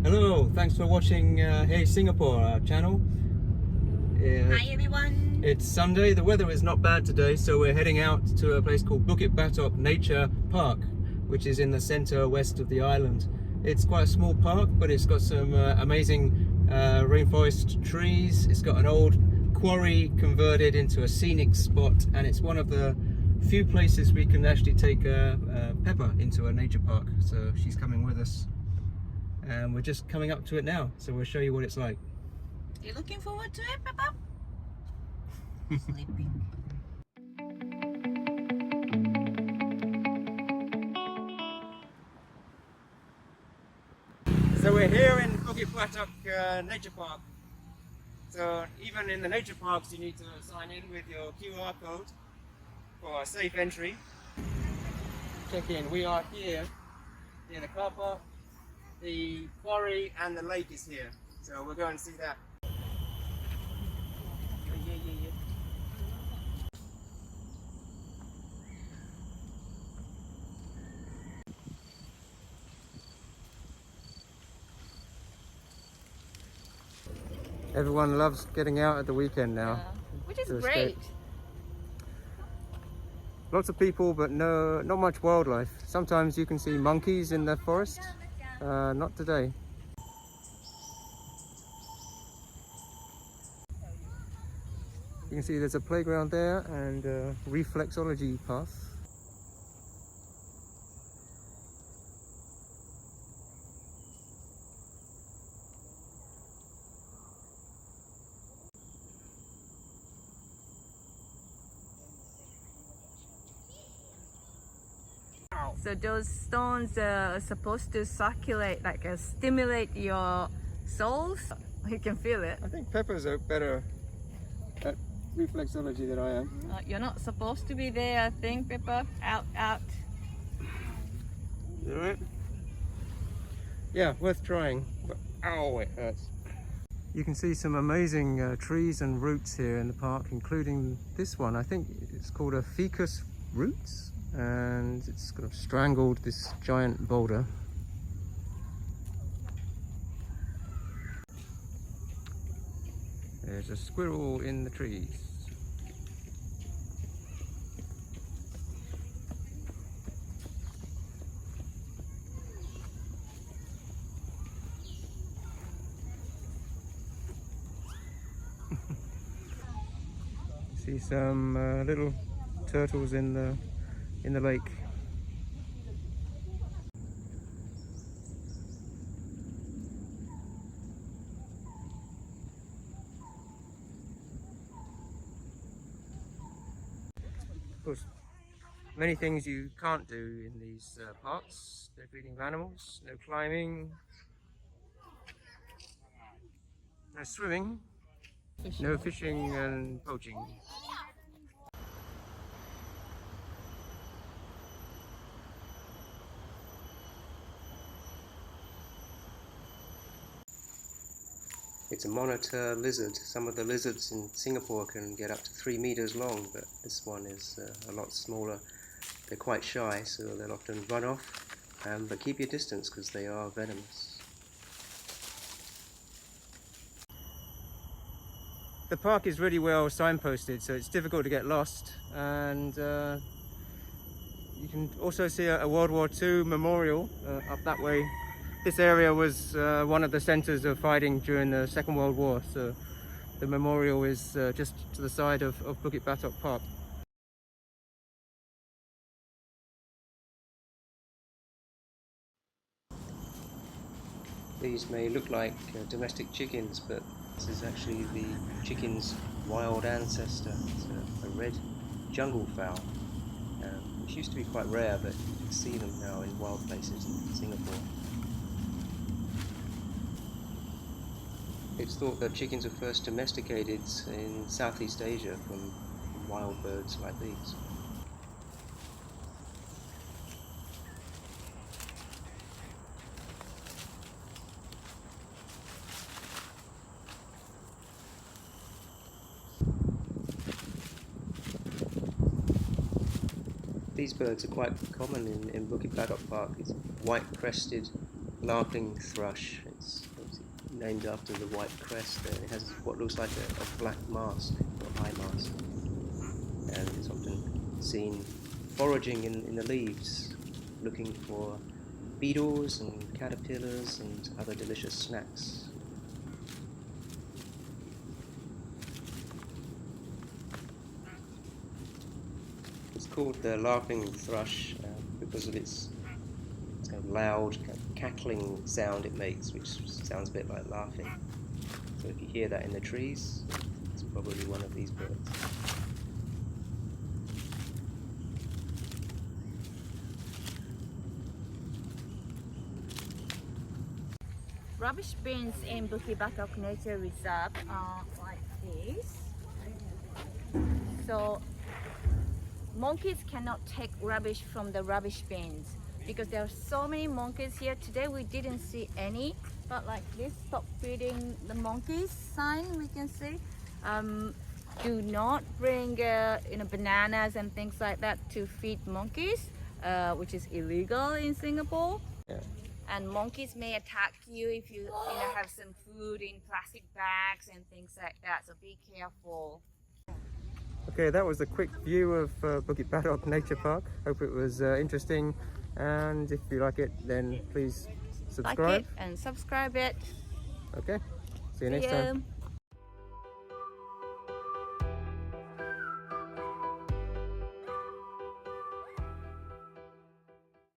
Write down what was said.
Hello, thanks for watching Hey Singapore channel. Hi everyone. It's Sunday, the weather is not bad today, so we're heading out to a place called Bukit Batok Nature Park, which is in the centre west of the island. It's quite a small park, but it's got some amazing rainforest trees. It's got an old quarry converted into a scenic spot, and it's one of the few places we can actually take Pepper into a nature park. So she's coming with us, and we're just coming up to it now, so we'll show you what it's like. You looking forward to it, Peppa? Sleeping. So we're here in Bukit Batok Nature Park. So even in the nature parks you need to sign in with your QR code for a safe entry. Check in. We are here in the car park. The quarry and the lake is here. So we'll go and see that. Everyone loves getting out at the weekend now. Yeah. Which is to great. escape. Lots of people, but not much wildlife. Sometimes you can see monkeys in the forest. Not today. You can see there's a playground there and a reflexology path. So those stones are supposed to circulate, like stimulate your souls. You can feel it. I think Pepper's better at reflexology than I am. You're not supposed to be there, I think, Peppa. Out. You alright? Yeah, worth trying. But, ow, it hurts. You can see some amazing trees and roots here in the park, including this one. I think it's called a ficus roots, and it's kind of strangled this giant boulder. There's a squirrel in the trees. See some little turtles in the lake. Of course, many things you can't do in these parks. No feeding of animals, no climbing, no swimming, no fishing and poaching. It's a monitor lizard. Some of the lizards in Singapore can get up to 3 meters long, but this one is a lot smaller. They're quite shy, so they'll often run off, but keep your distance because they are venomous. The park is really well signposted, so it's difficult to get lost, and you can also see a World War II memorial up that way. This area was one of the centres of fighting during the Second World War, so the memorial is just to the side of Bukit Batok Park. These may look like domestic chickens, but this is actually the chicken's wild ancestor. It's a red jungle fowl, which used to be quite rare, but you can see them now in wild places in Singapore. It's thought that chickens were first domesticated in Southeast Asia from wild birds like these. These birds are quite common in Bukit Batok Park. It's white-crested larking thrush. It's named after the white crest there. It has what looks like a black mask or eye mask, and it's often seen foraging in the leaves, looking for beetles and caterpillars and other delicious snacks. It's called the laughing thrush because of its kind of loud kind of cackling sound it makes, which sounds a bit like laughing. So if you hear that in the trees, it's probably one of these birds. Rubbish bins in Bukit Batok Nature Reserve are like this. So monkeys cannot take rubbish from the rubbish bins because there are so many monkeys here. Today we didn't see any, but like this stop feeding the monkeys sign we can see. Do not bring bananas and things like that to feed monkeys, which is illegal in Singapore. Yeah. And monkeys may attack you if you have some food in plastic bags and things like that, so be careful. Okay, that was a quick view of Bukit Batok Nature Park. Hope it was interesting, and if you like it, then please subscribe. Like it and subscribe it. Okay, see you next time.